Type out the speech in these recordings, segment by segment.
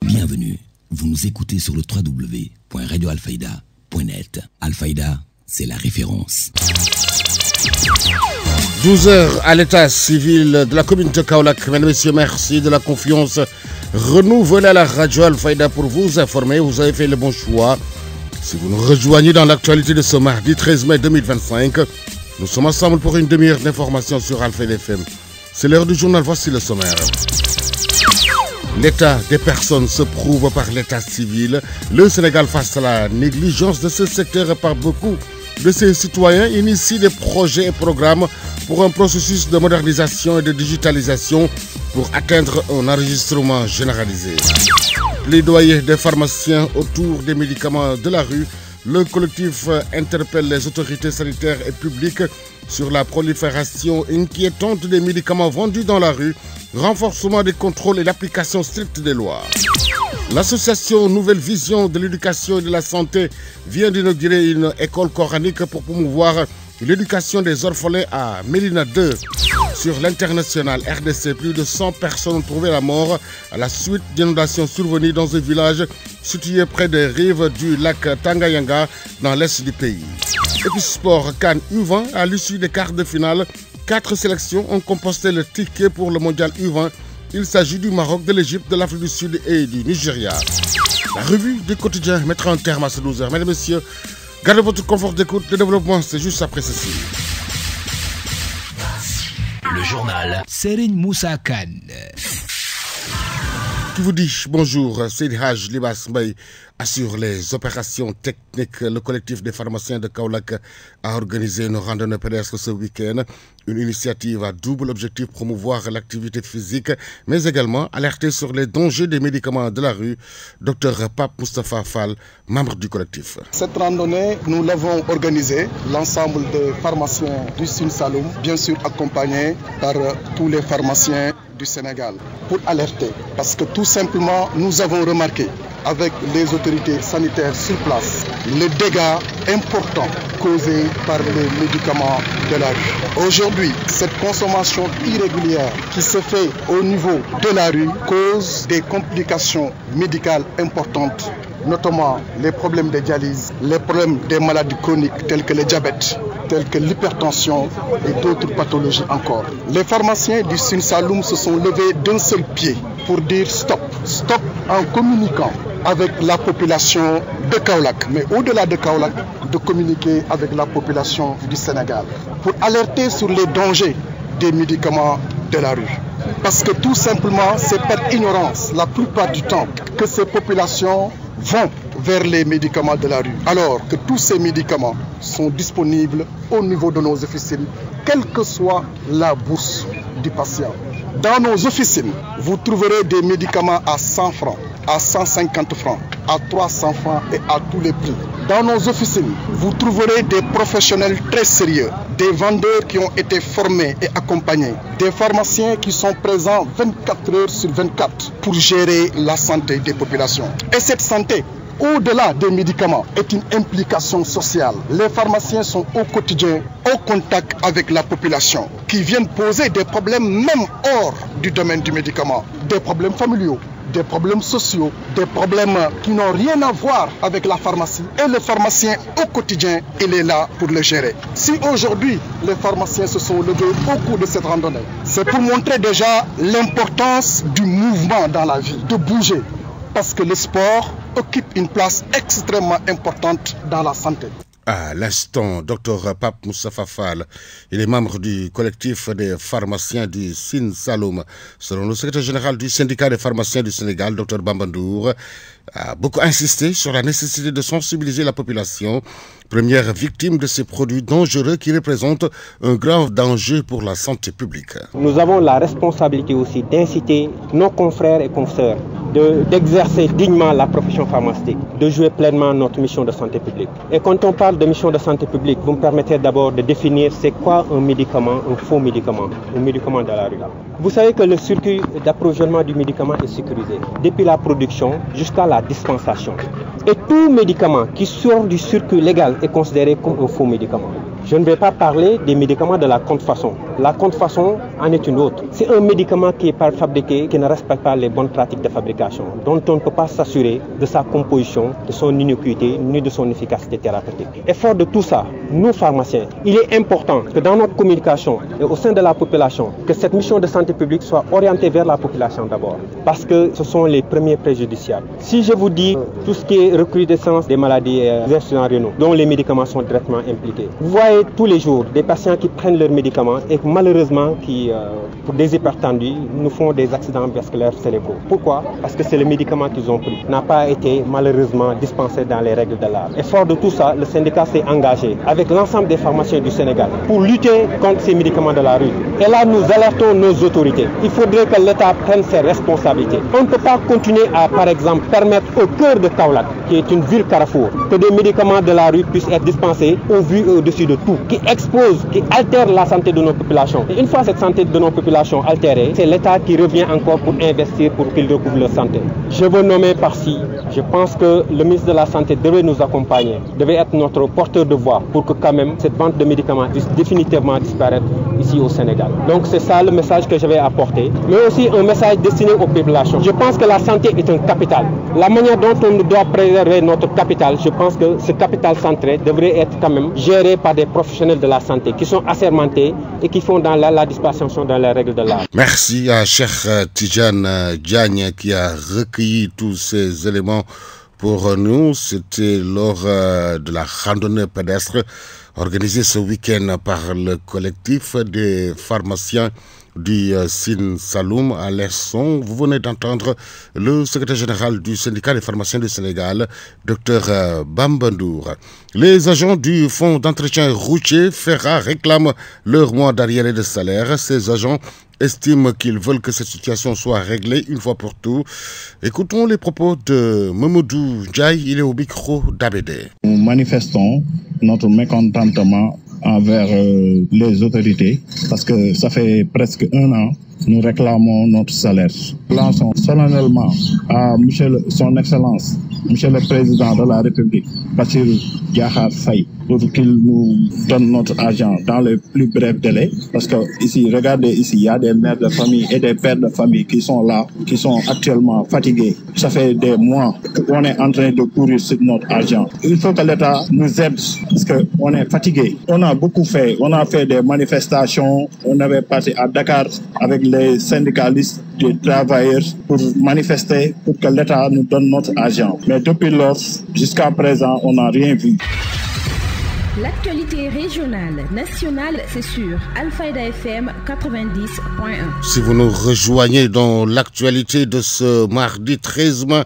Bienvenue, vous nous écoutez sur le www.radioalfayda.net. Alfayda, c'est la référence. 12h à l'état civil de la commune de Kaolack. Mesdames et messieurs, merci de la confiance renouvelée à la radio Alfayda pour vous informer. Vous avez fait le bon choix. Si vous nous rejoignez dans l'actualité de ce mardi 13 mai 2025, nous sommes ensemble pour une demi-heure d'information sur Alfayda FM. C'est l'heure du journal, voici le sommaire. L'état des personnes se prouve par l'état civil. Le Sénégal, face à la négligence de ce secteur par beaucoup de ses citoyens, initie des projets et programmes pour un processus de modernisation et de digitalisation pour atteindre un enregistrement généralisé. Plaidoyer des pharmaciens autour des médicaments de la rue. Le collectif interpelle les autorités sanitaires et publiques sur la prolifération inquiétante des médicaments vendus dans la rue, renforcement des contrôles et l'application stricte des lois. L'association Nouvelle Vision de l'éducation et de la santé vient d'inaugurer une école coranique pour promouvoir l'éducation des orphelins à Mélina 2. Sur l'international RDC, plus de 100 personnes ont trouvé la mort à la suite d'inondations survenues dans un village situé près des rives du lac Tanganyanga dans l'est du pays. Et puis sport, CAN U20, à l'issue des quarts de finale, 4 sélections ont composté le ticket pour le mondial U20. Il s'agit du Maroc, de l'Égypte, de l'Afrique du Sud et du Nigeria. La revue du quotidien mettra un terme à ces 12 heures. Mesdames et messieurs, gardez votre confort d'écoute. Le développement, c'est juste après ceci. Le journal Serigne Moussa Kane. Qui vous dit bonjour, Seydi Hadj Libas Mbaye assure les opérations techniques. Le collectif des pharmaciens de Kaolack a organisé une randonnée pédestre ce week-end. Une initiative à double objectif, promouvoir l'activité physique, mais également alerter sur les dangers des médicaments de la rue. Dr Pape Moustapha Fall, membre du collectif. Cette randonnée, nous l'avons organisée, l'ensemble des pharmaciens du Sine Saloum, bien sûr accompagnés par tous les pharmaciens du Sénégal, pour alerter. Parce que tout simplement, nous avons remarqué avec les autorités sanitaires sur place les dégâts importants causés par les médicaments de la rue. Aujourd'hui, cette consommation irrégulière qui se fait au niveau de la rue cause des complications médicales importantes, notamment les problèmes de dialyse, les problèmes des maladies chroniques telles que le diabète, telles que l'hypertension et d'autres pathologies encore. Les pharmaciens du Sine Saloum se sont levés d'un seul pied pour dire stop. Stop en communiquant avec la population de Kaolack, mais au-delà de Kaolack, de communiquer avec la population du Sénégal pour alerter sur les dangers des médicaments de la rue. Parce que tout simplement, c'est par ignorance, la plupart du temps, que ces populations vont vers les médicaments de la rue. Alors que tous ces médicaments sont disponibles au niveau de nos officines, quelle que soit la bourse du patient. Dans nos officines, vous trouverez des médicaments à 100 francs, à 150 francs, à 300 francs et à tous les prix. Dans nos officines, vous trouverez des professionnels très sérieux, des vendeurs qui ont été formés et accompagnés, des pharmaciens qui sont présents 24 heures sur 24 pour gérer la santé des populations. Et cette santé, au-delà des médicaments, est une implication sociale. Les pharmaciens sont au quotidien, au contact avec la population, qui viennent poser des problèmes même hors du domaine du médicament, des problèmes familiaux, des problèmes sociaux, des problèmes qui n'ont rien à voir avec la pharmacie. Et le pharmacien, au quotidien, il est là pour le gérer. Si aujourd'hui, les pharmaciens se sont levés au cours de cette randonnée, c'est pour montrer déjà l'importance du mouvement dans la vie, de bouger. Parce que le sport occupe une place extrêmement importante dans la santé. À l'instant, Dr Pape Moustapha Fall, il est membre du collectif des pharmaciens du Sine Saloum. Selon le secrétaire général du syndicat des pharmaciens du Sénégal, Dr Bambandour, a beaucoup insisté sur la nécessité de sensibiliser la population, première victime de ces produits dangereux qui représentent un grave danger pour la santé publique. Nous avons la responsabilité aussi d'inciter nos confrères et consoeurs d'exercer dignement la profession pharmaceutique, de jouer pleinement notre mission de santé publique. Et quand on parle de mission de santé publique, vous me permettez d'abord de définir c'est quoi un médicament, un faux médicament, un médicament de la rue. Vous savez que le circuit d'approvisionnement du médicament est sécurisé, depuis la production jusqu'à la dispensation. Et tout médicament qui sort du circuit légal est considéré comme un faux médicament. Je ne vais pas parler des médicaments de la contrefaçon. La contrefaçon en est une autre. C'est un médicament qui est fabriqué, qui ne respecte pas les bonnes pratiques de fabrication, dont on ne peut pas s'assurer de sa composition, de son innocuité, ni de son efficacité thérapeutique. Et fort de tout ça, nous pharmaciens, il est important que dans notre communication et au sein de la population, que cette mission de santé publique soit orientée vers la population d'abord, parce que ce sont les premiers préjudiciables. Si je vous dis tout ce qui est recrudescence des maladies des insuffisants rénaux, dont les médicaments sont directement impliqués, vous voyez tous les jours des patients qui prennent leurs médicaments et malheureusement qui, pour des hypertendus, nous font des accidents vasculaires cérébraux. Pourquoi? Parce que c'est le médicament qu'ils ont pris, n'a pas été malheureusement dispensé dans les règles de l'art. Et fort de tout ça, le syndicat s'est engagé avec l'ensemble des pharmaciens du Sénégal pour lutter contre ces médicaments de la rue. Et là, nous alertons nos autorités. Il faudrait que l'État prenne ses responsabilités. On ne peut pas continuer à, par exemple, permettre au cœur de Kaolack, qui est une ville carrefour, que des médicaments de la rue puissent être dispensés au vu et au-dessus de tout, qui exposent, qui altèrent la santé de nos populations. Et une fois cette santé de nos populations altérée, c'est l'État qui revient encore pour investir pour qu'ils recouvrent leur santé. Je veux nommer par-ci, je pense que le ministre de la Santé devait nous accompagner, devait être notre porteur de voix pour que quand même cette vente de médicaments puisse définitivement disparaître ici au Sénégal. Donc c'est ça le message que je vais apporter, mais aussi un message destiné aux populations. Je pense que la santé est un capital. La manière dont on doit préserver notre capital, je pense que ce capital centré devrait être quand même géré par des professionnels de la santé qui sont assermentés et qui font dans la dispensation dans les règles de l'art. Merci à Cheikh Tidjane Diagne qui a recueilli tous ces éléments pour nous. C'était lors de la randonnée pédestre organisée ce week-end par le collectif des pharmaciens du Sine Saloum à Lesson. Vous venez d'entendre le secrétaire général du syndicat des pharmaciens du Sénégal, Dr Bambandour. Les agents du fonds d'entretien routier FERA réclament leur mois d'arriérés de salaire. Ces agents estiment qu'ils veulent que cette situation soit réglée une fois pour toutes. Écoutons les propos de Mamoudou Ndiaye, il est au micro d'ABD. Nous manifestons notre mécontentement envers les autorités parce que ça fait presque un an nous réclamons notre salaire. Nous lançons solennellement à son Excellence, Monsieur le Président de la République, Bassirou Diakhar Faye, pour qu'il nous donne notre argent dans le plus bref délai. Parce que ici, regardez ici, il y a des mères de famille et des pères de famille qui sont là, qui sont actuellement fatigués. Ça fait des mois qu'on est en train de courir sur notre argent. Il faut que l'État nous aide parce qu'on est fatigué. On a beaucoup fait. On a fait des manifestations. On avait passé à Dakar avec les syndicalistes des travailleurs pour manifester pour que l'État nous donne notre argent. Mais depuis lors, jusqu'à présent, on n'a rien vu. L'actualité régionale, nationale, c'est sur Alfayda FM 90.1. Si vous nous rejoignez dans l'actualité de ce mardi 13 mai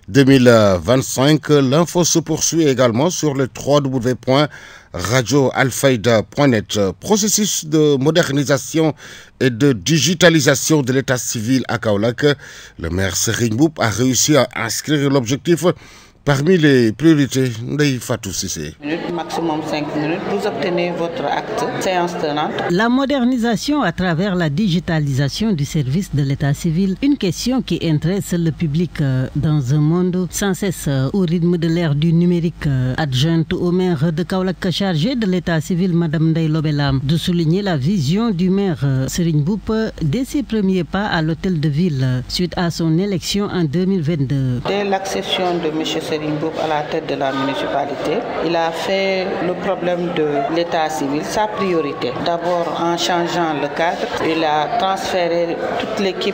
2025, l'info se poursuit également sur le www.radioalfayda.net. Processus de modernisation et de digitalisation de l'état civil à Kaolack. Le maire Serigne Mboup a réussi à inscrire l'objectif parmi les priorités. Ndeye Fatou Cissé. Maximum 5 minutes, vous obtenez votre acte, séance tenante. La modernisation à travers la digitalisation du service de l'état civil, une question qui intéresse le public dans un monde sans cesse au rythme de l'ère du numérique. Adjointe au maire de Kaolack chargée de l'état civil, Madame Ndeye Lobelam, de souligner la vision du maire Serigne Mboup dès ses premiers pas à l'hôtel de ville suite à son élection en 2022. Dès l'accession de M. Serigne Mboup à la tête de la municipalité, il a fait le problème de l'état civil sa priorité. D'abord, en changeant le cadre, il a transféré toute l'équipe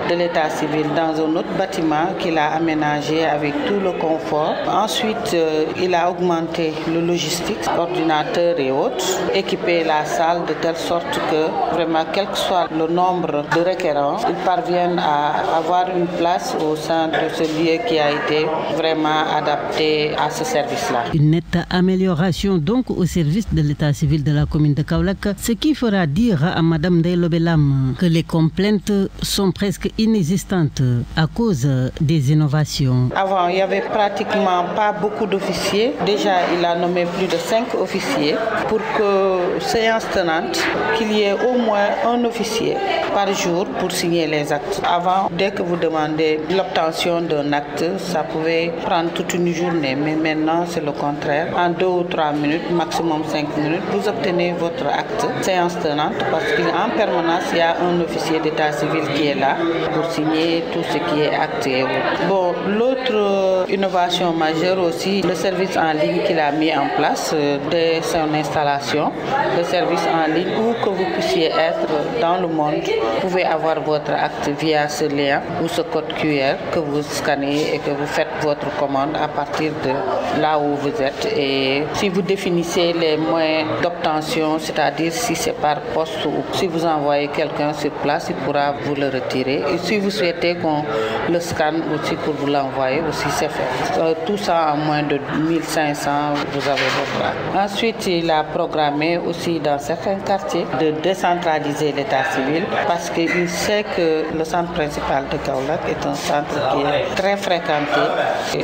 de l'état civil dans un autre bâtiment qu'il a aménagé avec tout le confort. Ensuite, il a augmenté le logistique, ordinateurs et autres, équipé la salle de telle sorte que vraiment, quel que soit le nombre de requérants, ils parviennent à avoir une place au sein de ce lieu qui a été vraiment adapté à ce service-là. Une nette amélioration donc au service de l'état civil de la commune de Kaolack, ce qui fera dire à Madame Ndeye Lobelam que les complaintes sont presque inexistantes à cause des innovations. Avant, il n'y avait pratiquement pas beaucoup d'officiers. Déjà, il a nommé plus de 5 officiers pour que, séance tenante, qu'il y ait au moins un officier par jour pour signer les actes. Avant, dès que vous demandez l'obtention d'un acte, ça pouvait prendre prendre toute une journée, mais maintenant c'est le contraire. En 2 ou 3 minutes, maximum 5 minutes, vous obtenez votre acte, séance tenante, parce qu'en permanence, il y a un officier d'état civil qui est là pour signer tout ce qui est acte et autres. Bon, l'autre innovation majeure aussi, le service en ligne qu'il a mis en place dès son installation, le service en ligne où que vous puissiez être dans le monde, vous pouvez avoir votre acte via ce lien ou ce code QR que vous scannez et que vous faites votre commande à partir de là où vous êtes. Et si vous définissez les moyens d'obtention, c'est-à-dire si c'est par poste ou si vous envoyez quelqu'un sur place, il pourra vous le retirer. Et si vous souhaitez qu'on le scanne aussi pour vous l'envoyer, aussi c'est fait. Tout ça en moins de 1500, vous avez votre acte. Ensuite, il a programmé aussi dans certains quartiers de décentraliser l'état civil parce qu'il sait que le centre principal de Kaolack est un centre qui est très fréquenté.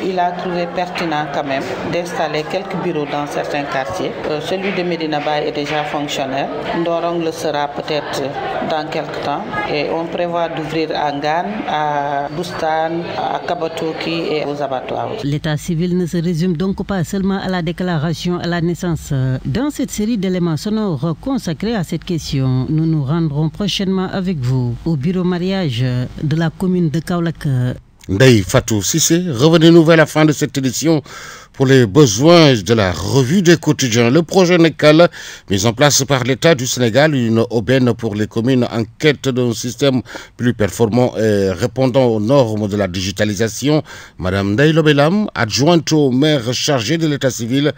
Il a trouvé pertinent quand même d'installer quelques bureaux dans certains quartiers. Celui de Medina Baye est déjà fonctionnel. Ndorong le sera peut-être dans quelques temps. Et on prévoit d'ouvrir à Ngane, à Boustan, à Kabatoki et aux abattoirs. L'état civil ne se résume donc pas seulement à la déclaration à la naissance. Dans cette série d'éléments sonores consacrés à cette question, nous nous rendrons prochainement avec vous au bureau mariage de la commune de Kaolack. Ndeye Fatou Cissé, revenez-nous vers la fin de cette édition pour les besoins de la revue des quotidiens. Le projet NECAL, mis en place par l'État du Sénégal, une aubaine pour les communes en quête d'un système plus performant et répondant aux normes de la digitalisation. Madame Ndeye Lobelam, adjointe au maire chargé de l'État civil,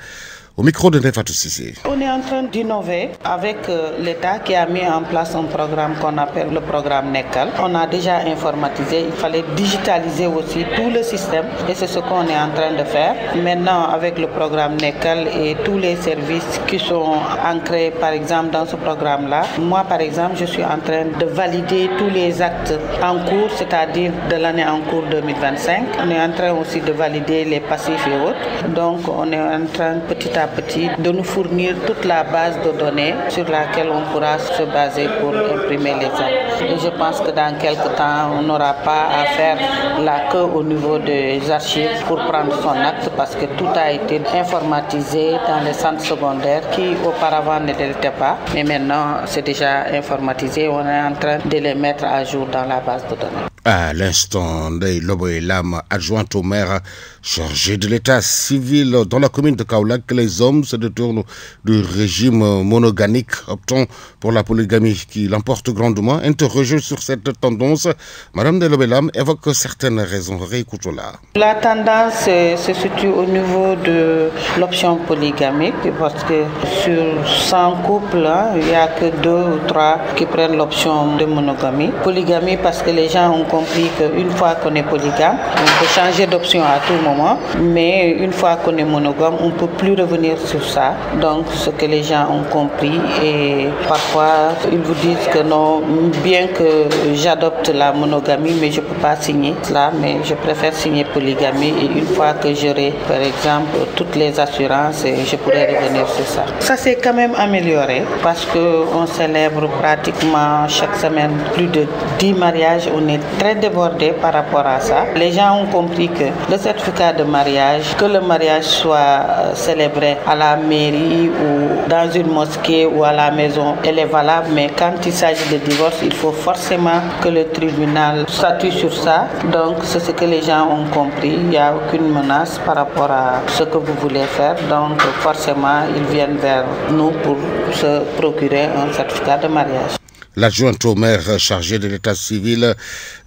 au micro de Ndeye Fatou Cissé. On est en train d'innover avec l'État qui a mis en place un programme qu'on appelle le programme NECAL. On a déjà informatisé, il fallait digitaliser aussi tout le système et c'est ce qu'on est en train de faire. Maintenant, avec le programme NECAL et tous les services qui sont ancrés par exemple dans ce programme-là, moi par exemple, je suis en train de valider tous les actes en cours, c'est-à-dire de l'année en cours 2025. On est en train aussi de valider les passifs et autres. Donc, on est en train petit à petit de nous fournir toute la base de données sur laquelle on pourra se baser pour imprimer les actes. Et je pense que dans quelques temps, on n'aura pas à faire la queue au niveau des archives pour prendre son acte parce que tout a été informatisé dans les centres secondaires qui auparavant ne l'étaient pas. Mais maintenant, c'est déjà informatisé. On est en train de les mettre à jour dans la base de données. À l'instant, Ndeye Lobelam, adjointe au maire chargé de l'état civil dans la commune de Kaolack, les hommes se détournent du régime monogamique, optant pour la polygamie qui l'emporte grandement. Interrogée sur cette tendance, Madame Ndeye Lobelam évoque certaines raisons. Réécoutons-la. La tendance se situe au niveau de l'option polygamique parce que sur 100 couples, il n'y a que 2 ou 3 qui prennent l'option de monogamie. Polygamie parce que les gens ont compris qu'une fois qu'on est polygame, on peut changer d'option à tout moment, mais une fois qu'on est monogame, on ne peut plus revenir sur ça. Donc, ce que les gens ont compris, et parfois, ils vous disent que non, bien que j'adopte la monogamie, mais je ne peux pas signer cela, mais je préfère signer polygamie, et une fois que j'aurai, par exemple, toutes les assurances, je pourrai revenir sur ça. Ça s'est quand même amélioré, parce qu'on célèbre pratiquement chaque semaine plus de 10 mariages. On est très débordé par rapport à ça. Les gens ont compris que le certificat de mariage, que le mariage soit célébré à la mairie ou dans une mosquée ou à la maison, elle est valable, mais quand il s'agit de divorce, il faut forcément que le tribunal statue sur ça. Donc c'est ce que les gens ont compris. Il n'y a aucune menace par rapport à ce que vous voulez faire. Donc forcément, ils viennent vers nous pour se procurer un certificat de mariage. L'adjointe au maire chargé de l'état civil,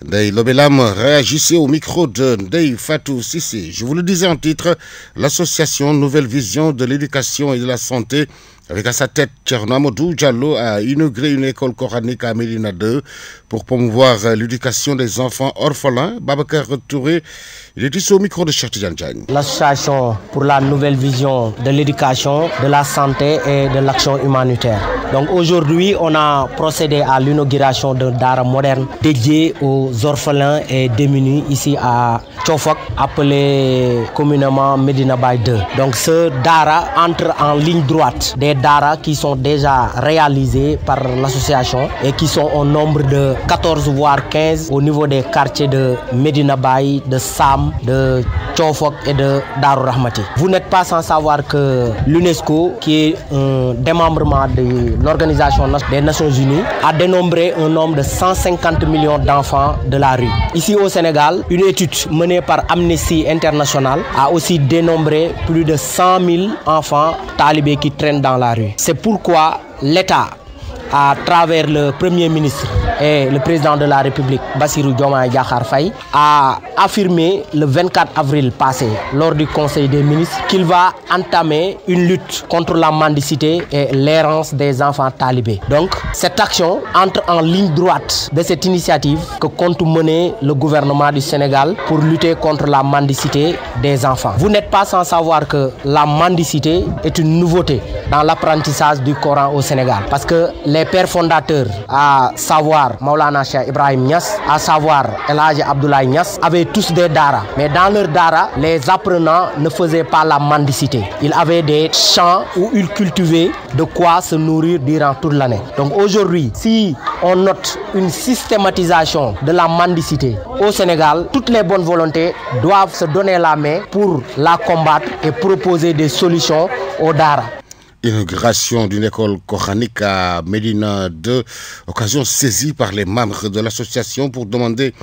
Ndeye Lobelam, réagissait au micro de Ndeye Fatou Cissé. Je vous le disais en titre, l'association Nouvelle Vision de l'éducation et de la santé, avec à sa tête Thierno Amadou Diallo, a inauguré une école coranique à Médina 2 pour promouvoir l'éducation des enfants orphelins. Babacar Touré, il est ici au micro de Cheikh Tidiane Diagne. L'association pour la nouvelle vision de l'éducation, de la santé et de l'action humanitaire. Donc aujourd'hui, on a procédé à l'inauguration d'un dara moderne dédié aux orphelins et démunis ici à Tchofok, appelé communément Medina Baye 2. Donc ce dara entre en ligne droite des daras qui sont déjà réalisés par l'association et qui sont au nombre de 14 voire 15 au niveau des quartiers de Medina Baye, de Sam, de Tchofok et de Darou Rahmati. Vous n'êtes pas sans savoir que l'UNESCO, qui est un démembrement de l'Organisation des Nations Unies, a dénombré un nombre de 150 millions d'enfants de la rue. Ici au Sénégal, une étude menée par Amnesty International a aussi dénombré plus de 100 000 enfants talibés qui traînent dans la rue. C'est pourquoi l'État, à travers le Premier ministre et le président de la République, Bassirou Diomaye Diakhar Faye, a affirmé le 24 avril passé, lors du Conseil des ministres, qu'il va entamer une lutte contre la mendicité et l'errance des enfants talibés. Donc, cette action entre en ligne droite de cette initiative que compte mener le gouvernement du Sénégal pour lutter contre la mendicité des enfants. Vous n'êtes pas sans savoir que la mendicité est une nouveauté dans l'apprentissage du Coran au Sénégal, parce que les pères fondateurs, à savoir Maulana Cheikh Ibrahim Niass, à savoir El Hadji Abdoulaye Niass, avaient tous des daras. Mais dans leurs daras, les apprenants ne faisaient pas la mendicité. Ils avaient des champs où ils cultivaient de quoi se nourrir durant toute l'année. Donc aujourd'hui, si on note une systématisation de la mendicité au Sénégal, toutes les bonnes volontés doivent se donner la main pour la combattre et proposer des solutions aux daras. Inauguration d'une école coranique à Médina 2, occasion saisie par les membres de l'association pour demander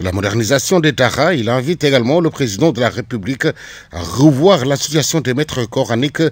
la modernisation des daras. Il invite également le président de la République à revoir l'association des maîtres coraniques.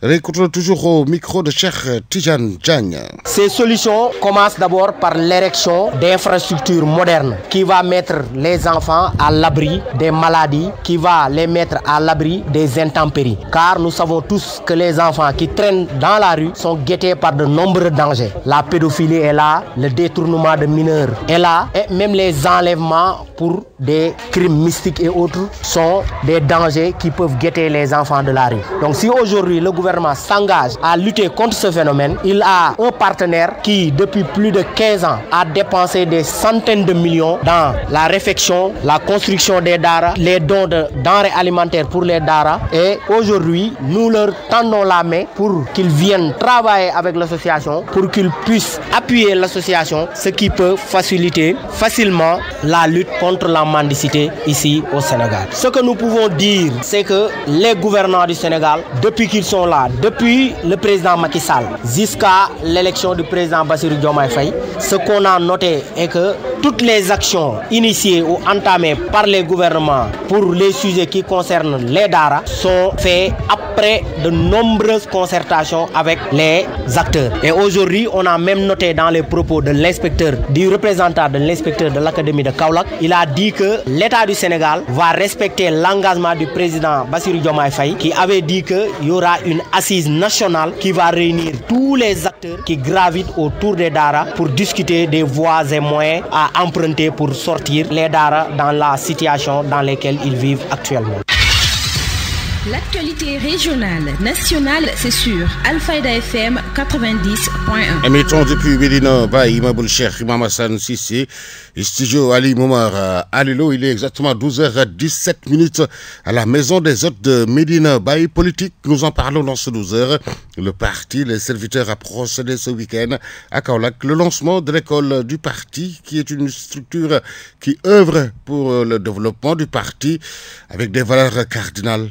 Réécoutons toujours au micro de Cheikh Tidiane Diagne. Ces solutions commencent d'abord par l'érection d'infrastructures modernes qui va mettre les enfants à l'abri des maladies, qui va les mettre à l'abri des intempéries. Car nous savons tous que les enfants qui traînent dans la rue sont guettés par de nombreux dangers. La pédophilie est là, le détournement de mineurs est là, et même les enlèvements pour des crimes mystiques et autres sont des dangers qui peuvent guetter les enfants de la rue. Donc si aujourd'hui le gouvernement s'engage à lutter contre ce phénomène, il a un partenaire qui depuis plus de 15 ans a dépensé des centaines de millions dans la réfection, la construction des daras, les dons de denrées alimentaires pour les daras, et aujourd'hui nous leur tendons la main pour qu'ils viennent travailler avec l'association, pour qu'ils puissent appuyer l'association, ce qui peut faciliter facilement la lutte contre la mendicité ici au Sénégal. Ce que nous pouvons dire, c'est que les gouvernants du Sénégal, depuis qu'ils sont là, depuis le président Macky Sall jusqu'à l'élection du président Bassirou Diomaye Faye, ce qu'on a noté est que toutes les actions initiées ou entamées par les gouvernements pour les sujets qui concernent les daras sont faites après de nombreuses concertations avec les acteurs. Et aujourd'hui, on a même noté dans les propos de l'inspecteur, du représentant de l'inspecteur de l'Académie de Kaolack, il a dit que l'État du Sénégal va respecter l'engagement du président Bassirou Diomaye Faye qui avait dit qu'il y aura une assise nationale qui va réunir tous les acteurs qui gravitent autour des daras pour discuter des voies et moyens à emprunter pour sortir les daras dans la situation dans laquelle ils vivent actuellement. L'actualité régionale, nationale, c'est sur Alfayda FM 90.1. Émettons depuis Médina Baye, Imaboul Cheikh Imam Hassan Sissé, studio Ali Moumar Alilo. Il est exactement 12h17 à la maison des hôtes de Médina Baye. Politique, nous en parlons dans ce 12h. Le parti, les serviteurs a procédé ce week-end à Kaolack. Le lancement de l'école du parti, qui est une structure qui œuvre pour le développement du parti avec des valeurs cardinales.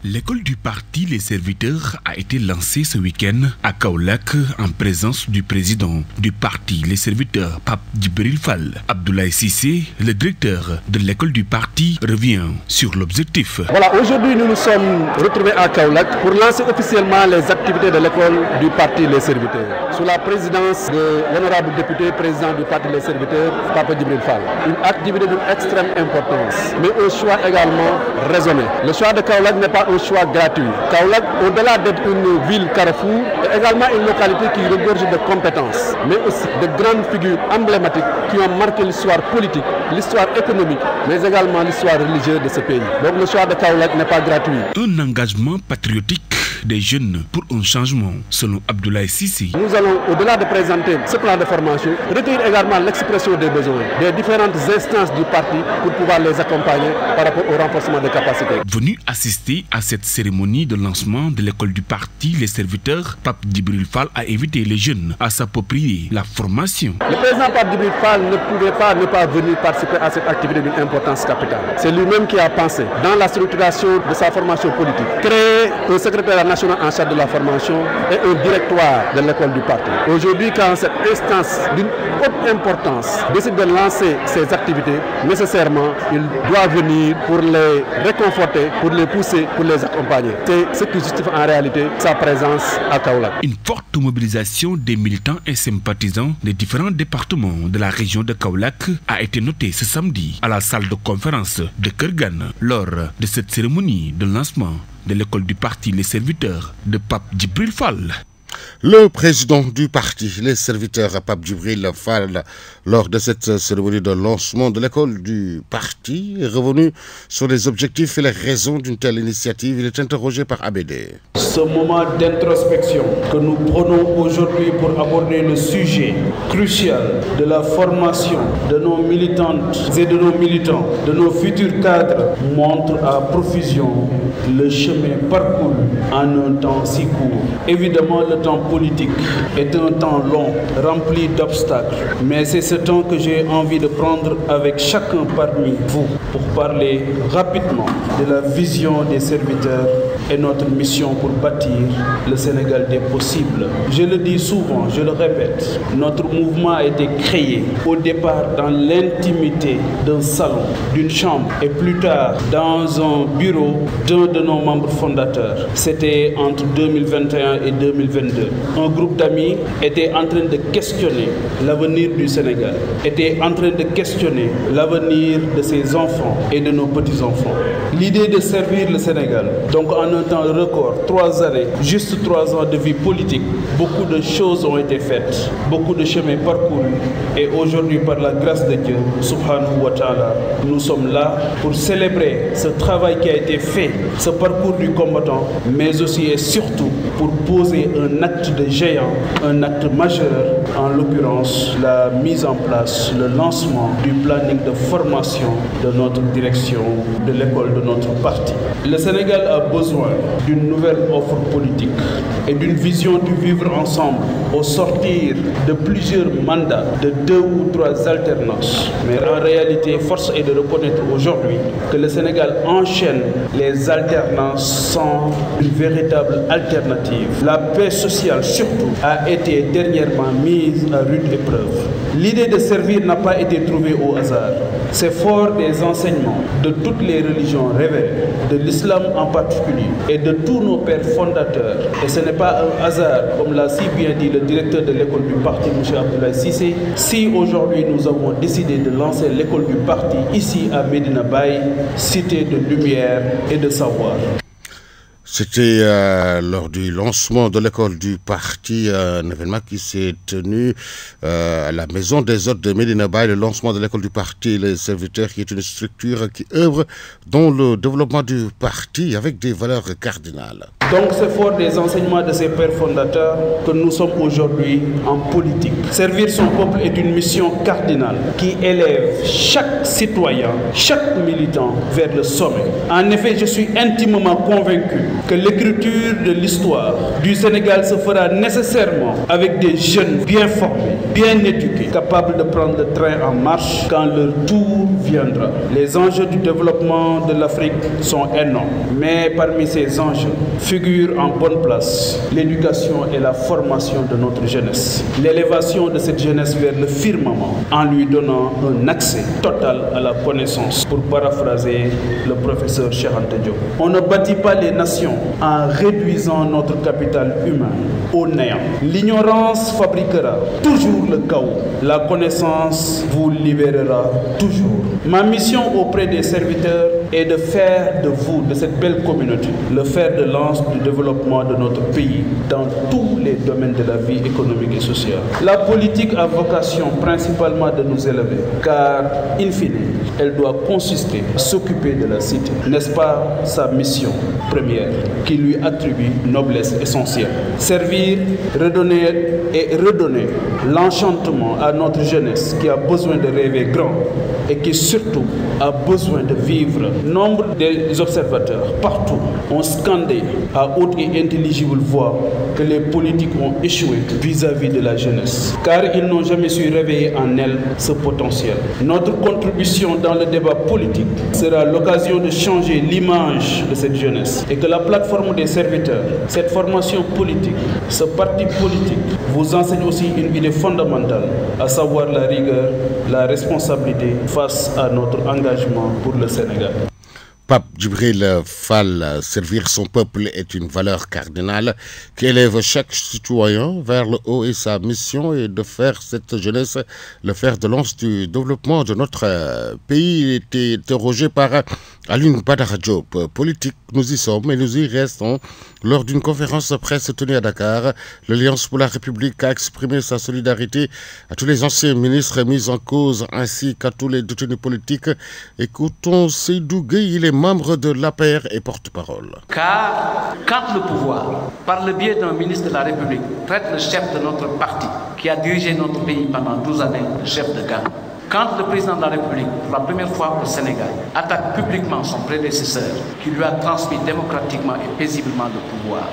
L'école du parti Les Serviteurs a été lancée ce week-end à Kaolack en présence du président du parti Les Serviteurs, Pape Djibril Fall. Abdoulaye Sissé, le directeur de l'école du parti, revient sur l'objectif. Voilà, aujourd'hui nous nous sommes retrouvés à Kaolack pour lancer officiellement les activités de l'école du parti Les Serviteurs. Sous la présidence de l'honorable député président du parti Les Serviteurs, Pape Djibril Fall. Une activité d'une extrême importance, mais un choix également raisonnable. Le choix de Kaolack n'est pas un choix gratuit. Kaolack, au-delà d'être une ville carrefour, est également une localité qui regorge de compétences, mais aussi de grandes figures emblématiques qui ont marqué l'histoire politique, l'histoire économique, mais également l'histoire religieuse de ce pays. Donc le choix de Kaolack n'est pas gratuit. Un engagement patriotique des jeunes pour un changement, selon Abdoulaye Cissé. Nous allons, au-delà de présenter ce plan de formation, recueillir également l'expression des besoins des différentes instances du parti pour pouvoir les accompagner par rapport au renforcement des capacités. Venu assister à cette cérémonie de lancement de l'école du parti, les serviteurs, Pape Djibril Fall a invité les jeunes à s'approprier la formation. Le président Pape Djibril Fall ne pouvait pas ne pas venir participer à cette activité d'une importance capitale. C'est lui-même qui a pensé, dans la structuration de sa formation politique, créer un secrétaire national en charge de la formation et un directoire de l'école du parti. Aujourd'hui, quand cette instance d'une haute importance décide de lancer ses activités, nécessairement, il doit venir pour les réconforter, pour les pousser, pour les accompagner. C'est ce qui justifie en réalité sa présence à Kaolack. Une forte mobilisation des militants et sympathisants des différents départements de la région de Kaolack a été notée ce samedi à la salle de conférence de Kergane lors de cette cérémonie de lancement de l'école du parti Les Serviteurs de Pape Djibril Fall. Le président du parti, les serviteurs, Pape Djibril Fall, lors de cette cérémonie de lancement de l'école du parti, est revenu sur les objectifs et les raisons d'une telle initiative. Il est interrogé par ABD. Ce moment d'introspection que nous prenons aujourd'hui pour aborder le sujet crucial de la formation de nos militantes et de nos militants, de nos futurs cadres, montre à profusion le chemin parcouru en un temps si court. Évidemment, le temps politique est un temps long, rempli d'obstacles, mais c'est ce temps que j'ai envie de prendre avec chacun parmi vous pour parler rapidement de la vision des serviteurs et notre mission pour bâtir le Sénégal des possibles. Je le dis souvent, je le répète, notre mouvement a été créé au départ dans l'intimité d'un salon, d'une chambre et plus tard dans un bureau d'un de nos membres fondateurs. C'était entre 2021 et 2022. Un groupe d'amis était en train de questionner l'avenir du Sénégal, était en train de questionner l'avenir de ses enfants et de nos petits-enfants. L'idée de servir le Sénégal, donc en un temps record, 3 années, juste 3 ans de vie politique, beaucoup de choses ont été faites, beaucoup de chemins parcourus et aujourd'hui, par la grâce de Dieu, subhanahu wa ta'ala, nous sommes là pour célébrer ce travail qui a été fait, ce parcours du combattant, mais aussi et surtout pour poser un acte de géant, un acte majeur, en l'occurrence la mise en place, le lancement du planning de formation de notre direction, de l'école de notre parti. Le Sénégal a besoin d'une nouvelle offre politique et d'une vision du vivre ensemble au sortir de plusieurs mandats, de 2 ou 3 alternances. Mais en réalité, force est de reconnaître aujourd'hui que le Sénégal enchaîne les alternances sans une véritable alternative. La paix sociale, surtout, a été dernièrement mise à rude épreuve. L'idée de servir n'a pas été trouvée au hasard. C'est fort des enseignements de toutes les religions révélées, de l'islam en particulier, et de tous nos pères fondateurs. Et ce n'est pas un hasard, comme l'a si bien dit le directeur de l'école du parti, M. Abdoulaye Cissé, si aujourd'hui nous avons décidé de lancer l'école du parti ici à Medina Baye, cité de lumière et de savoir. C'était lors du lancement de l'école du parti, un événement qui s'est tenu à la Maison des Hôtes de Medina Baye, le lancement de l'école du parti, les serviteurs, qui est une structure qui œuvre dans le développement du parti avec des valeurs cardinales. Donc c'est fort des enseignements de ces pères fondateurs que nous sommes aujourd'hui en politique. Servir son peuple est une mission cardinale qui élève chaque citoyen, chaque militant vers le sommet. En effet, je suis intimement convaincu que l'écriture de l'histoire du Sénégal se fera nécessairement avec des jeunes bien formés, bien éduqués, capables de prendre le train en marche quand leur tour viendra. Les enjeux du développement de l'Afrique sont énormes, mais parmi ces enjeux figure en bonne place l'éducation et la formation de notre jeunesse. L'élévation de cette jeunesse vers le firmament en lui donnant un accès total à la connaissance, pour paraphraser le professeur Cheikh Anta Diop. On ne bâtit pas les nations en réduisant notre capital humain au néant. L'ignorance fabriquera toujours le chaos. La connaissance vous libérera toujours. Ma mission auprès des serviteurs est de faire de vous, de cette belle communauté, le fer de lance du développement de notre pays dans tous les domaines de la vie économique et sociale. La politique a vocation principalement de nous élever, car, in fine, elle doit consister à s'occuper de la cité. N'est-ce pas sa mission première qui lui attribue noblesse essentielle? Servir, redonner et redonner l'enchantement à notre jeunesse qui a besoin de rêver grand et qui surtout a besoin de vivre. Nombre des observateurs partout ont scandé à haute et intelligible voix que les politiques ont échoué vis-à-vis de la jeunesse, car ils n'ont jamais su réveiller en elle ce potentiel. Notre contribution dans le débat politique sera l'occasion de changer l'image de cette jeunesse et que la plateforme des serviteurs, cette formation politique, ce parti politique vous enseigne aussi une idée fondamentale, à savoir la rigueur, la responsabilité face à notre engagement pour le Sénégal. Pape Djibril Fall, servir son peuple est une valeur cardinale qui élève chaque citoyen vers le haut et sa mission est de faire cette jeunesse le fer de lance du développement de notre pays. Il était interrogé par Aline Badara Diop. Politique, nous y sommes et nous y restons. Lors d'une conférence de presse tenue à Dakar, l'Alliance pour la République a exprimé sa solidarité à tous les anciens ministres mis en cause ainsi qu'à tous les détenus politiques. Écoutons Seydou Gueye, il est membre de l'APR et porte-parole. Car quand le pouvoir, par le biais d'un ministre de la République, traite le chef de notre parti, qui a dirigé notre pays pendant 12 années, le chef de gang, quand le président de la République, pour la première fois au Sénégal, attaque publiquement son prédécesseur, qui lui a transmis démocratiquement et paisiblement le pouvoir,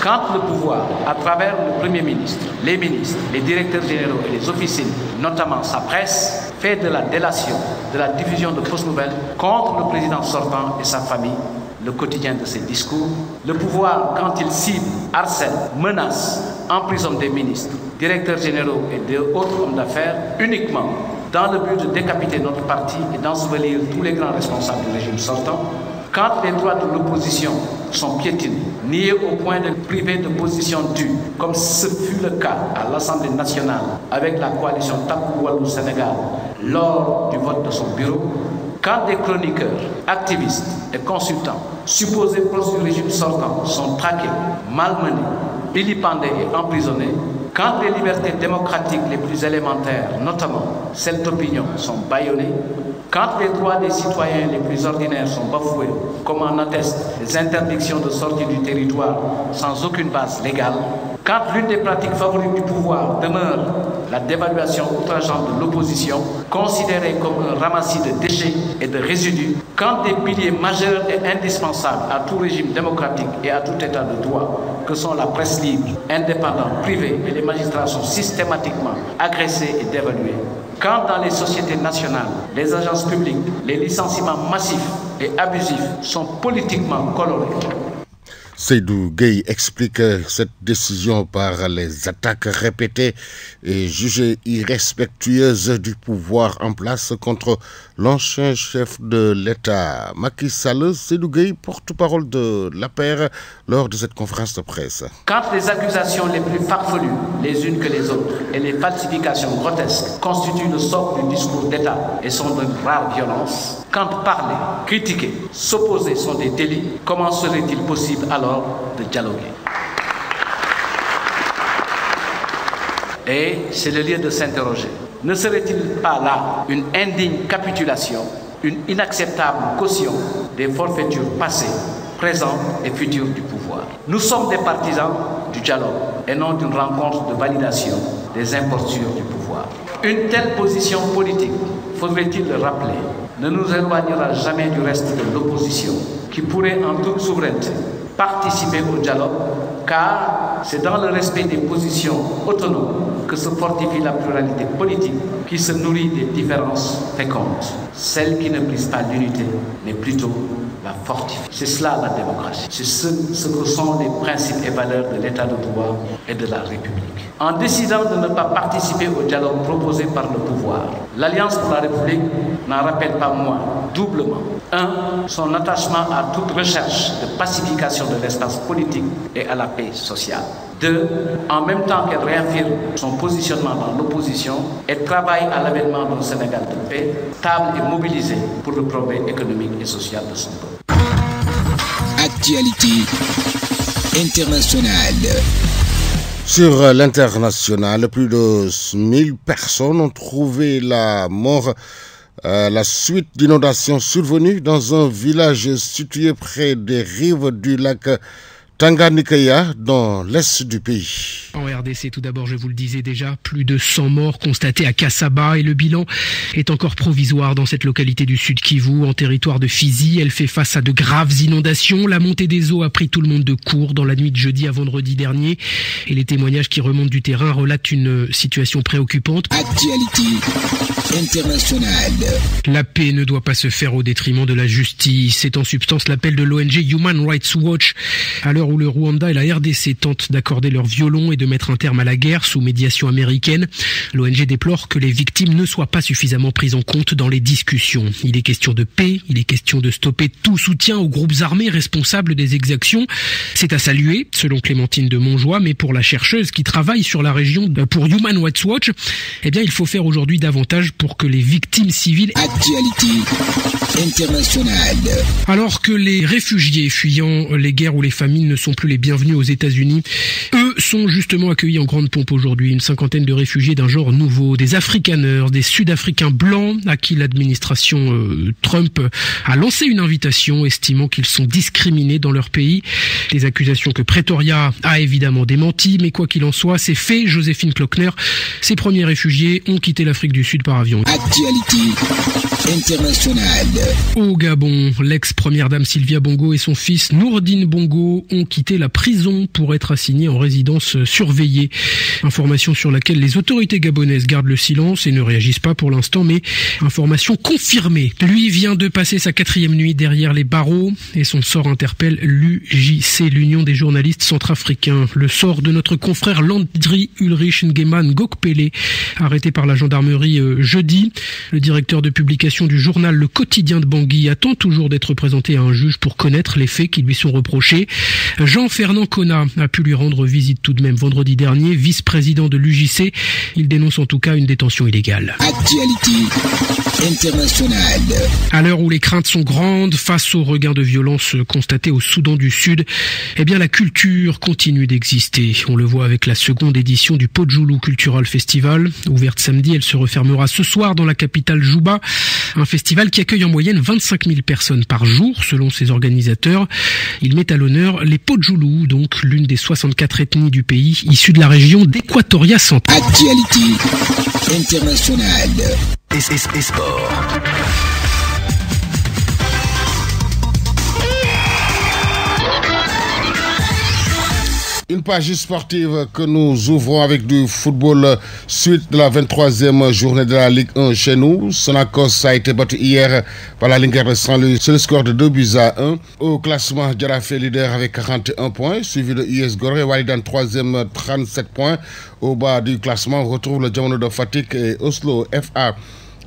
quand le pouvoir, à travers le Premier ministre, les ministres, les directeurs généraux et les officines, notamment sa presse, fait de la délation, de la diffusion de fausses nouvelles contre le président sortant et sa famille, le quotidien de ses discours, le pouvoir, quand il cible, harcèle, menace, emprisonne des ministres, directeurs généraux et d'autres hommes d'affaires, uniquement dans le but de décapiter notre parti et d'ensevelir tous les grands responsables du régime sortant, quand les droits de l'opposition sont piétinés, niés au point de priver de position due, comme ce fut le cas à l'Assemblée nationale avec la coalition Takku Wallu Sénégal lors du vote de son bureau, quand des chroniqueurs, activistes et consultants supposés proches du régime sortant sont traqués, malmenés, vilipendés et emprisonnés, quand les libertés démocratiques les plus élémentaires, notamment celles d'opinion, sont bâillonnées, quand les droits des citoyens les plus ordinaires sont bafoués, comme en attestent les interdictions de sortie du territoire sans aucune base légale, quand l'une des pratiques favorites du pouvoir demeure la dévaluation outrageante de l'opposition, considérée comme un ramassis de déchets et de résidus, quand des piliers majeurs et indispensables à tout régime démocratique et à tout état de droit, que sont la presse libre, indépendante, privée et les magistrats sont systématiquement agressés et dévalués, quand dans les sociétés nationales, les agences publiques, les licenciements massifs et abusifs sont politiquement colorés. Seydou Gueye explique cette décision par les attaques répétées et jugées irrespectueuses du pouvoir en place contre l'ancien chef de l'État, Macky Sall. Seydou Gueye, porte-parole de l'APR, lors de cette conférence de presse. Quand les accusations les plus farfelues, les unes que les autres, et les falsifications grotesques constituent le socle du discours d'État et sont de rare violence, quand parler, critiquer, s'opposer sont des délits, comment serait-il possible alors de dialoguer? Et c'est le lieu de s'interroger. Ne serait-il pas là une indigne capitulation, une inacceptable caution des forfaitures passées, présentes et futures du pouvoir? Nous sommes des partisans du dialogue et non d'une rencontre de validation des impostures du pouvoir. Une telle position politique, faudrait-il le rappeler, ne nous éloignera jamais du reste de l'opposition, qui pourrait en toute souveraineté participer au dialogue, car c'est dans le respect des positions autonomes que se fortifie la pluralité politique qui se nourrit des différences fécondes. Celle qui ne brise pas l'unité, mais plutôt la fortifie. C'est cela la démocratie. C'est ce que sont les principes et valeurs de l'état de droit et de la République. En décidant de ne pas participer au dialogue proposé par le pouvoir, l'Alliance pour la République n'en rappelle pas moins, doublement. 1. Son attachement à toute recherche de pacification de l'espace politique et à la paix sociale. Deux, en même temps qu'elle réaffirme son positionnement dans l'opposition, elle travaille à l'avènement d'un Sénégal de paix, stable et mobilisé pour le progrès économique et social de son peuple. Actualité internationale. Sur l'international, plus de 1000 personnes ont trouvé la mort à la suite d'inondations survenues dans un village situé près des rives du lac Tanganyika dans l'est du pays. En RDC, tout d'abord, je vous le disais déjà, plus de 100 morts constatés à Kassaba et le bilan est encore provisoire dans cette localité du Sud Kivu, en territoire de Fizi. Elle fait face à de graves inondations. La montée des eaux a pris tout le monde de court dans la nuit de jeudi à vendredi dernier et les témoignages qui remontent du terrain relatent une situation préoccupante. Actualité internationale. La paix ne doit pas se faire au détriment de la justice. C'est en substance l'appel de l'ONG Human Rights Watch à l'heure où le Rwanda et la RDC tentent d'accorder leur violon et de mettre un terme à la guerre sous médiation américaine. L'ONG déplore que les victimes ne soient pas suffisamment prises en compte dans les discussions. Il est question de paix, il est question de stopper tout soutien aux groupes armés responsables des exactions. C'est à saluer, selon Clémentine de Montjoie, mais pour la chercheuse qui travaille sur la région pour Human Rights Watch, eh bien il faut faire aujourd'hui davantage pour que les victimes civiles... Actualité internationale. Alors que les réfugiés fuyant les guerres ou les famines ne sont plus les bienvenus aux États-Unis, eux sont justement accueillis en grande pompe aujourd'hui. Une cinquantaine de réfugiés d'un genre nouveau, des Afrikaners, des Sud-Africains blancs à qui l'administration Trump a lancé une invitation estimant qu'ils sont discriminés dans leur pays. Des accusations que Pretoria a évidemment démenties, mais quoi qu'il en soit, c'est fait. Joséphine Klockner, ces premiers réfugiés ont quitté l'Afrique du Sud par avion. Actualité internationale. Au Gabon, l'ex-première dame Sylvia Bongo et son fils Nourdine Bongo ont quitté la prison pour être assignés en résidence surveillée. Information sur laquelle les autorités gabonaises gardent le silence et ne réagissent pas pour l'instant, mais information confirmée. Lui vient de passer sa 4e nuit derrière les barreaux et son sort interpelle l'UJC, l'Union des journalistes centrafricains. Le sort de notre confrère Landry Ulrich Ngueman Gokpele, arrêté par la gendarmerie jeudi. Le directeur de publication du journal Le Quotidien de Bangui attend toujours d'être présenté à un juge pour connaître les faits qui lui sont reprochés. Jean-Fernand Kona a pu lui rendre visite tout de même vendredi dernier, vice-président de l'UJC. Il dénonce en tout cas une détention illégale. Actualité internationale. À l'heure où les craintes sont grandes face au regain de violence constaté au Soudan du Sud, eh bien la culture continue d'exister. On le voit avec la seconde édition du Podjoulou Cultural Festival. Ouverte samedi, elle se refermera ce soir dans la capitale Juba. Un festival qui accueille en moyenne 25 000 personnes par jour, selon ses organisateurs. Il met à l'honneur les Podjoulou, donc l'une des 64 ethnies du pays, issues de la région d'Équatoria centrale. Actualité internationale. Et sport. Une page sportive que nous ouvrons avec du football suite de la 23e journée de la Ligue 1 chez nous. Sonacos a été battu hier par la Linguère de Saint-Louis sur le score de 2-1. Au classement, Jaraaf est leader avec 41 points, suivi de US Gorée, Walidan 3e, 37 points. Au bas du classement, on retrouve le Diamono de Fatick et Oslo FA.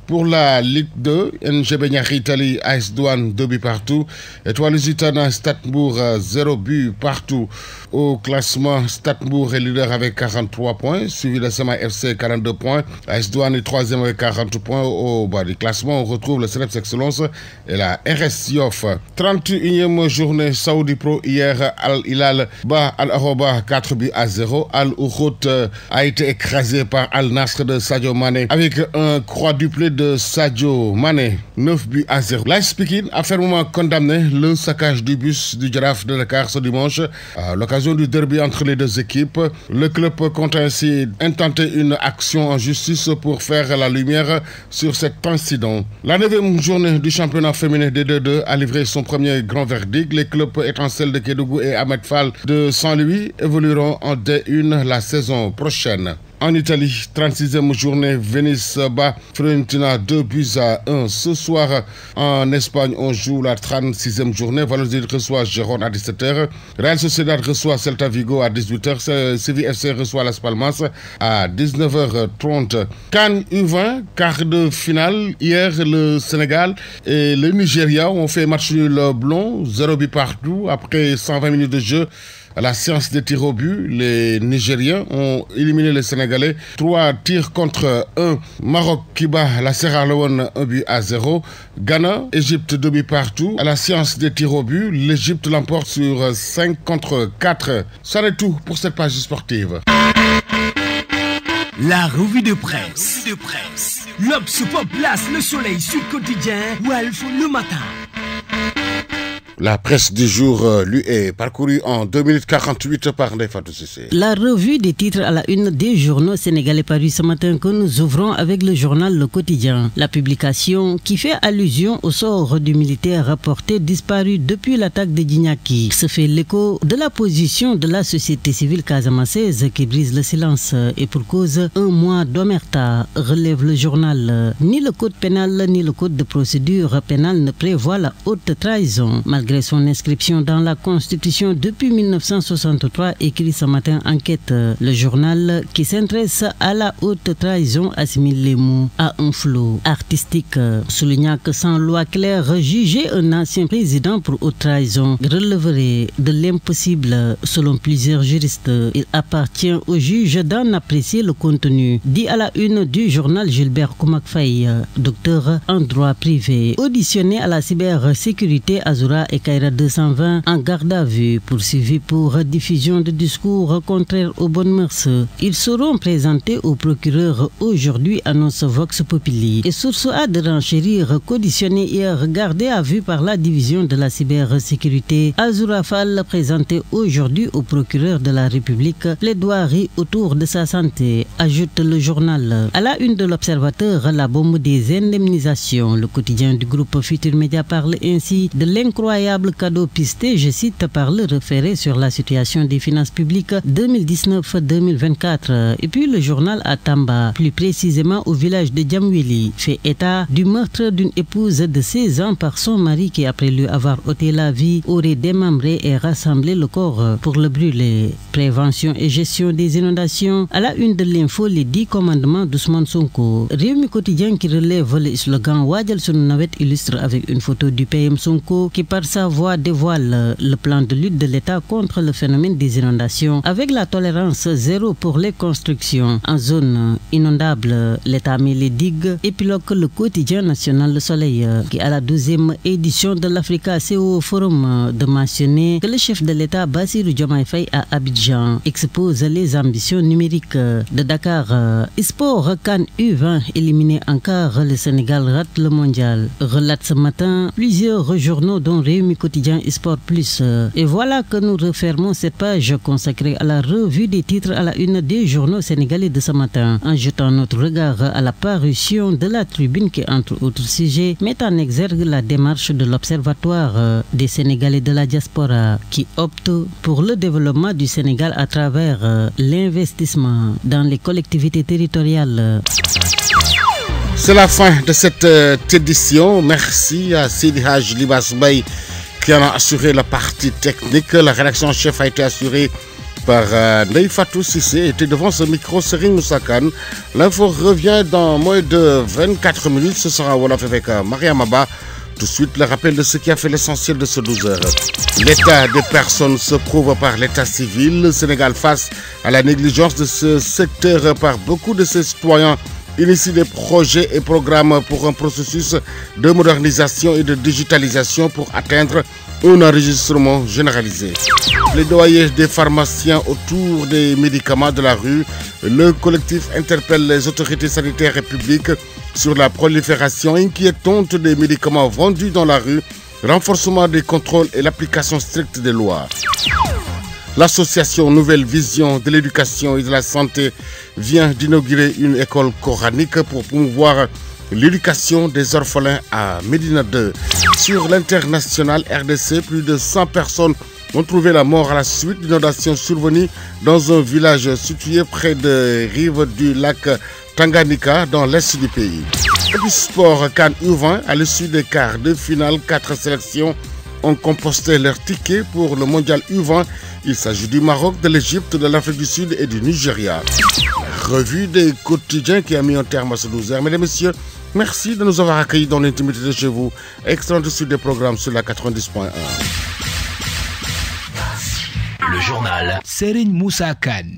Pour la Ligue 2, NGB Niary Italie, AS Douane 2 buts partout. Étoile Lusitana, Stadbourg 0 but partout. Au classement, Stadbourg est leader avec 43 points, suivi de Sema FC 42 points. AS Douane est 3e avec 40 points. Au bas du classement, on retrouve le Cneps Excellence et la RS Yoff. 31e journée Saudi Pro hier, Al Hilal bat Al Aroba 4-0. Al Ouhout a été écrasé par Al Nasr de Sadio Mané avec un quadruplé de Sadio Mané, 9-0. L'AS Pikine a fermement condamné le saccage du bus du Jaraaf de Dakar ce dimanche à l'occasion du derby entre les deux équipes. Le club compte ainsi intenter une action en justice pour faire la lumière sur cet incident. La 9e journée du championnat féminin des 2-2 a livré son premier grand verdict. Les clubs Étincelle de Kédougou et Ahmed Fall de Saint-Louis évolueront en D1 la saison prochaine. En Italie, 36e journée, Venise bat Fiorentina 2-1. Ce soir, en Espagne, on joue la 36e journée. Valladolid reçoit Gérone à 17h. Real Sociedad reçoit Celta Vigo à 18h. Séville FC reçoit Las Palmas à 19h30. CAN U20, quart de finale. Hier, le Sénégal et le Nigeria ont fait match nul blanc, 0 but partout après 120 minutes de jeu. À la séance des tirs au but, les Nigériens ont éliminé les Sénégalais 3 tirs contre 1. Maroc qui bat la Sierra Leone 1-0. Ghana, Égypte 2 buts partout. À la séance des tirs au but, l'Égypte l'emporte sur 5 contre 4. Ça est tout pour cette page sportive. La revue de presse. L'Obs place le soleil sur le quotidien, Walf le matin. La presse du jour, lui, est parcourue en 2 minutes 48 par Nefatou Sissé. La revue des titres à la une des journaux sénégalais parus ce matin que nous ouvrons avec le journal Le Quotidien. La publication qui fait allusion au sort du militaire rapporté disparu depuis l'attaque de Djignaki se fait l'écho de la position de la société civile casamançaise qui brise le silence et pour cause 1 mois d'omerta, relève le journal. Ni le code pénal ni le code de procédure pénale ne prévoit la haute trahison. Malgré son inscription dans la Constitution depuis 1963, écrit ce matin Enquête. Le journal qui s'intéresse à la haute trahison assimile les mots à un flot artistique, soulignant que sans loi claire, juger un ancien président pour haute trahison relèverait de l'impossible. Selon plusieurs juristes, il appartient au juge d'en apprécier le contenu. Dit à la une du journal Gilbert Koumak Faye, docteur en droit privé, auditionné à la cybersécurité Azura et Kaira 220 en garde à vue, poursuivis pour diffusion de discours contraires aux bonnes mœurs. Ils seront présentés au procureur aujourd'hui, annonce Vox Populi. Et source A de renchérir, conditionné hier, gardé à vue par la division de la cybersécurité. Azura Fall présenté aujourd'hui au procureur de la République plaidoirie autour de sa santé, ajoute le journal. À la une de l'Observateur, la bombe des indemnisations. Le quotidien du groupe Futur Média parle ainsi de l'incroyable cadeau pisté, je cite, par le référé sur la situation des finances publiques 2019-2024. Et puis le journal à Tamba, plus précisément au village de Djamwili, fait état du meurtre d'une épouse de 16 ans par son mari qui, après lui avoir ôté la vie, aurait démembré et rassemblé le corps pour le brûler. Prévention et gestion des inondations. À la une de l'info, les 10 commandements d'Ousmane Sonko. Réumi quotidien qui relève le slogan Wadjal Sununavet illustre avec une photo du PM Sonko qui par sa voix dévoile le plan de lutte de l'État contre le phénomène des inondations avec la tolérance zéro pour les constructions en zone inondable. L'État met les digues. Épilogue le quotidien national Le Soleil qui à la 12e édition de l'Africa CO Forum de mentionner que le chef de l'État Bassirou Diomaye Faye à Abidjan expose les ambitions numériques de Dakar. Sport CAN U20 éliminé en quart, le Sénégal rate le mondial. Relate ce matin plusieurs journaux dont Réumi Quotidien et Sport Plus. Et voilà que nous refermons cette page consacrée à la revue des titres à la une des journaux sénégalais de ce matin, en jetant notre regard à la parution de la Tribune qui, entre autres sujets, met en exergue la démarche de l'Observatoire des Sénégalais de la diaspora qui opte pour le développement du Sénégal à travers l'investissement dans les collectivités territoriales. C'est la fin de cette édition. Merci à Sidi Haj Libas Bay qui en a assuré la partie technique. La rédaction en chef a été assurée par Nefatou Sissé. Était devant ce micro Serine Moussakan. L'info revient dans moins de 24 minutes. Ce sera Wolof avec Maria Maba. Tout de suite, le rappel de ce qui a fait l'essentiel de ce 12 heures. L'état des personnes se prouve par l'état civil. Le Sénégal face à la négligence de ce secteur par beaucoup de ses citoyens initie des projets et programmes pour un processus de modernisation et de digitalisation pour atteindre un enregistrement généralisé. Plaidoyer des pharmaciens autour des médicaments de la rue. Le collectif interpelle les autorités sanitaires et publiques sur la prolifération inquiétante des médicaments vendus dans la rue, renforcement des contrôles et l'application stricte des lois. L'association Nouvelle Vision de l'éducation et de la santé vient d'inaugurer une école coranique pour promouvoir l'éducation des orphelins à Médina 2. Sur l'international RDC, plus de 100 personnes ont trouvé la mort à la suite d'inondations survenues dans un village situé près des rives du lac Tanganyika dans l'est du pays. Et puis sport CAN U20, à l'issue des quarts de finale, 4 sélections ont composté leur ticket pour le mondial U20. Il s'agit du Maroc, de l'Égypte, de l'Afrique du Sud et du Nigeria. Revue des quotidiens qui a mis un terme à ce 12 heures. Mesdames et messieurs, merci de nous avoir accueillis dans l'intimité de chez vous. Excellente suite des programmes sur la 90.1. Le journal Serigne Moussa Kane.